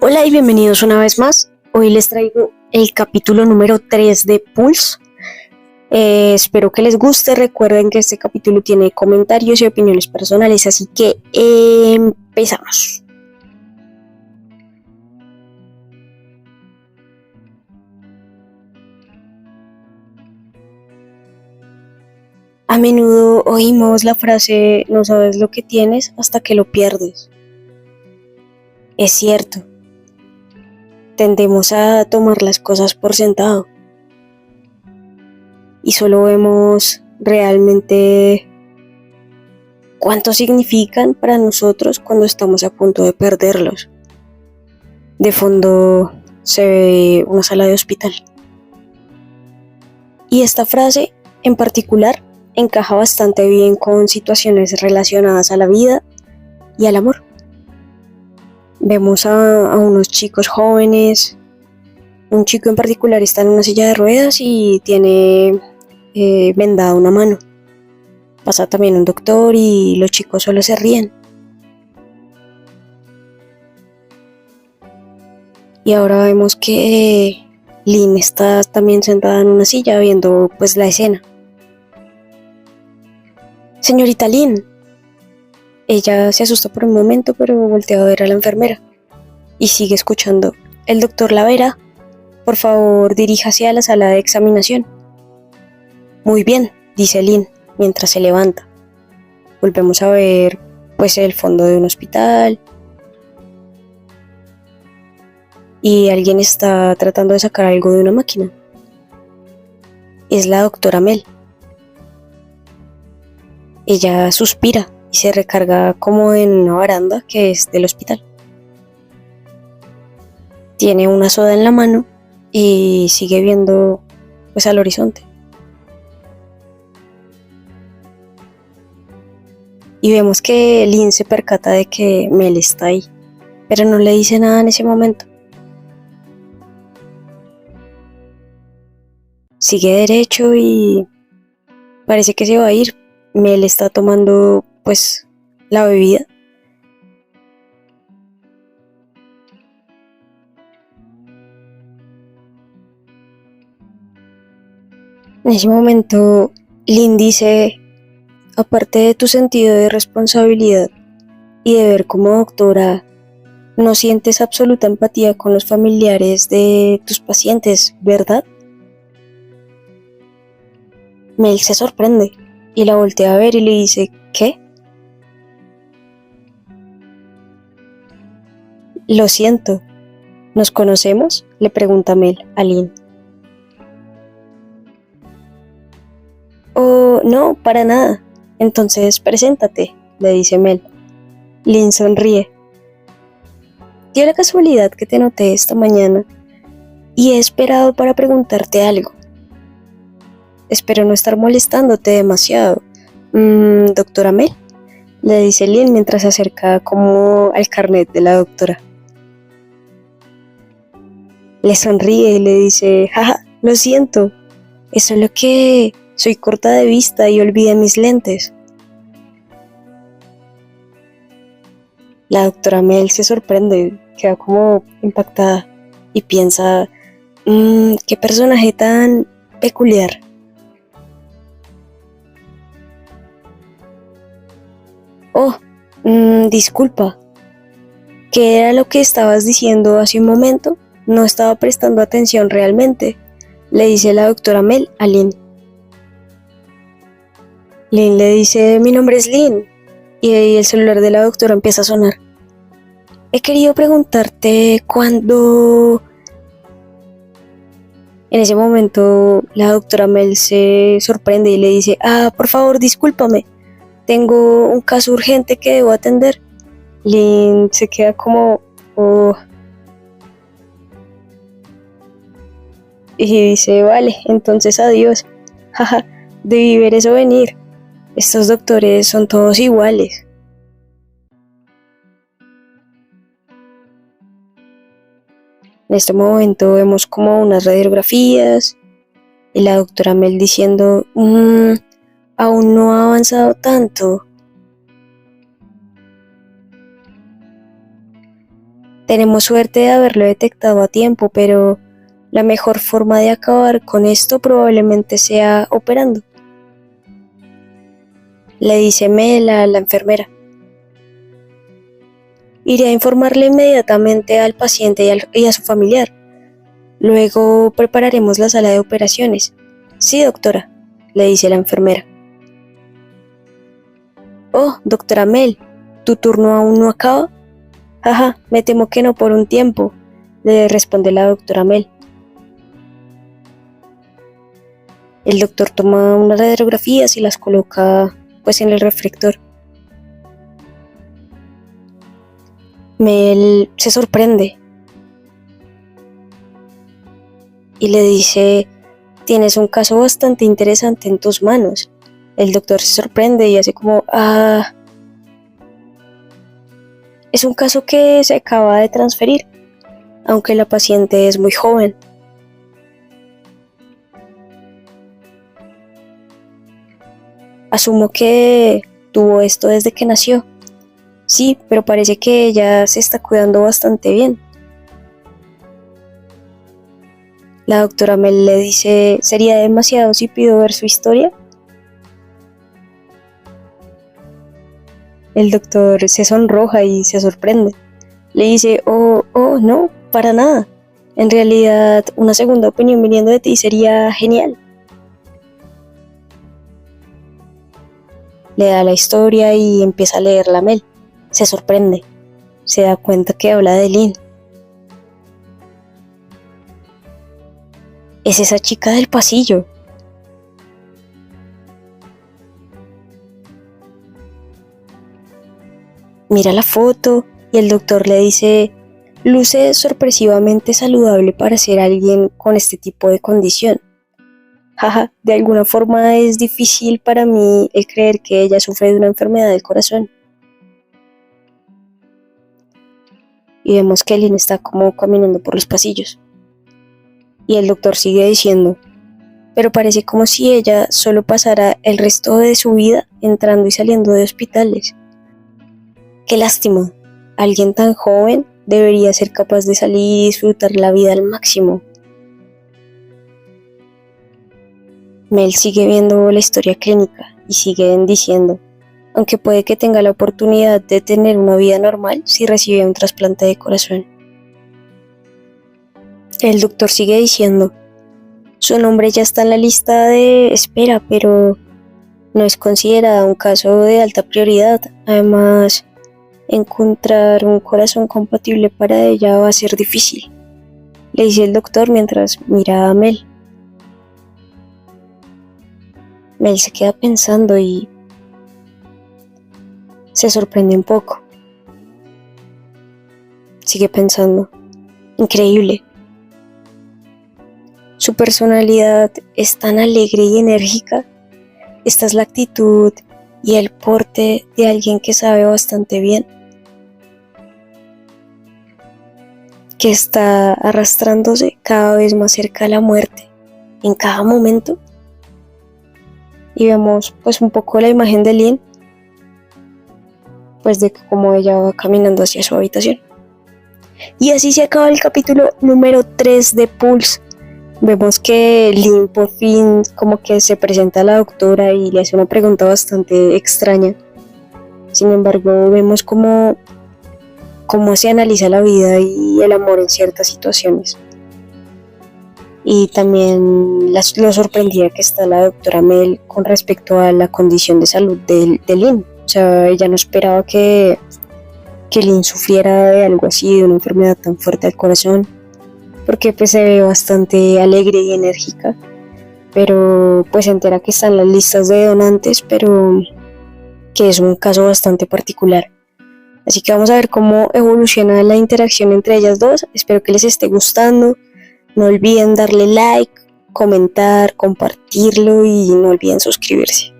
Hola y bienvenidos una vez más. Hoy les traigo el capítulo número 3 de Pulse. Espero que les guste. Recuerden que este capítulo tiene comentarios y opiniones personales, así que empezamos. A menudo oímos la frase "no sabes lo que tienes hasta que lo pierdes". Es cierto, tendemos a tomar las cosas por sentado y solo vemos realmente cuánto significan para nosotros cuando estamos a punto de perderlos. De fondo se ve una sala de hospital. Y esta frase en particular encaja bastante bien con situaciones relacionadas a la vida y al amor. Vemos a unos chicos jóvenes. Un chico en particular está en una silla de ruedas y tiene vendada una mano. Pasa también un doctor y los chicos solo se ríen. Y ahora vemos que Lynn está también sentada en una silla viendo pues la escena. Señorita Lynn. Ella se asusta por un momento, pero voltea a ver a la enfermera y sigue escuchando. El doctor la verá. Por favor, diríjase a la sala de examinación. Muy bien, dice Lynn mientras se levanta. Volvemos a ver pues el fondo de un hospital. Y alguien está tratando de sacar algo de una máquina. Es la doctora Mel. Ella suspira y se recarga como en una baranda que es del hospital. Tiene una soda en la mano y sigue viendo pues al horizonte. Y vemos que Lynn se percata de que Mel está ahí, pero no le dice nada en ese momento. Sigue derecho y parece que se va a ir. Mel está tomando pues la bebida. En ese momento Lynn dice: aparte de tu sentido de responsabilidad y deber como doctora, no sientes absoluta empatía con los familiares de tus pacientes, ¿verdad? Mel se sorprende y la voltea a ver y le dice: ¿qué? Lo siento. ¿Nos conocemos?, le pregunta Mel a Lynn. Oh, no, para nada. Entonces preséntate, le dice Mel. Lynn sonríe. Dio la casualidad que te noté esta mañana y he esperado para preguntarte algo. Espero no estar molestándote demasiado. Doctora Mel, le dice Lynn mientras se acerca como al carnet de la doctora. Le sonríe y le dice: jaja, lo siento, es solo que soy corta de vista y olvidé mis lentes. La doctora Mel se sorprende, queda como impactada y piensa: qué personaje tan peculiar. Oh, disculpa, ¿qué era lo que estabas diciendo hace un momento? No estaba prestando atención realmente, le dice la doctora Mel a Lynn. Lynn le dice: mi nombre es Lynn, y el celular de la doctora empieza a sonar. He querido preguntarte cuándo... En ese momento la doctora Mel se sorprende y le dice: por favor, discúlpame, tengo un caso urgente que debo atender. Lynn se queda como... oh. Y dice: vale, entonces adiós. Jaja, debí ver eso venir. Estos doctores son todos iguales. En este momento vemos como unas radiografías y la doctora Mel diciendo: aún no ha avanzado tanto. Tenemos suerte de haberlo detectado a tiempo, pero la mejor forma de acabar con esto probablemente sea operando, le dice Mel a la enfermera. Iré a informarle inmediatamente al paciente y a su familiar. Luego prepararemos la sala de operaciones. Sí, doctora, le dice la enfermera. Oh, doctora Mel, ¿tu turno aún no acaba? Jaja, me temo que no por un tiempo, le responde la doctora Mel. El doctor toma unas radiografías y las coloca pues en el reflector. Mel se sorprende y le dice: tienes un caso bastante interesante en tus manos. El doctor se sorprende y hace como: es un caso que se acaba de transferir, aunque la paciente es muy joven. Asumo que tuvo esto desde que nació. Sí, pero parece que ella se está cuidando bastante bien. La doctora Mel le dice: ¿sería demasiado si pido ver su historia? El doctor se sonroja y se sorprende. Le dice: oh, no, para nada. En realidad, una segunda opinión viniendo de ti sería genial. Le da la historia y empieza a leerla a Mel. Se sorprende. Se da cuenta que habla de Lynn. Es esa chica del pasillo. Mira la foto y el doctor le dice: luce sorpresivamente saludable para ser alguien con este tipo de condición. Jaja, de alguna forma es difícil para mí el creer que ella sufre de una enfermedad del corazón. Y vemos que Lynn está como caminando por los pasillos. Y el doctor sigue diciendo: pero parece como si ella solo pasara el resto de su vida entrando y saliendo de hospitales. Qué lástima, alguien tan joven debería ser capaz de salir y disfrutar la vida al máximo. Mel sigue viendo la historia clínica y siguen diciendo: aunque puede que tenga la oportunidad de tener una vida normal si recibe un trasplante de corazón. El doctor sigue diciendo: su nombre ya está en la lista de espera, pero no es considerada un caso de alta prioridad. Además, encontrar un corazón compatible para ella va a ser difícil, le dice el doctor mientras mira a Mel. Mel se queda pensando y se sorprende un poco. Sigue pensando: increíble. Su personalidad es tan alegre y enérgica. Esta es la actitud y el porte de alguien que sabe bastante bien, que está arrastrándose cada vez más cerca a la muerte, en cada momento. Y vemos pues un poco la imagen de Lynn, pues de cómo ella va caminando hacia su habitación. Y así se acaba el capítulo número 3 de Pulse. Vemos que Lynn por fin como que se presenta a la doctora y le hace una pregunta bastante extraña. Sin embargo, vemos cómo se analiza la vida y el amor en ciertas situaciones. Y también lo sorprendida que está la doctora Mel con respecto a la condición de salud de Lynn. O sea, ella no esperaba que Lynn sufriera de algo así, de una enfermedad tan fuerte del corazón, porque pues se ve bastante alegre y enérgica, pero pues se entera que está en las listas de donantes, pero que es un caso bastante particular. Así que vamos a ver cómo evoluciona la interacción entre ellas dos. Espero que les esté gustando. No olviden darle like, comentar, compartirlo y no olviden suscribirse.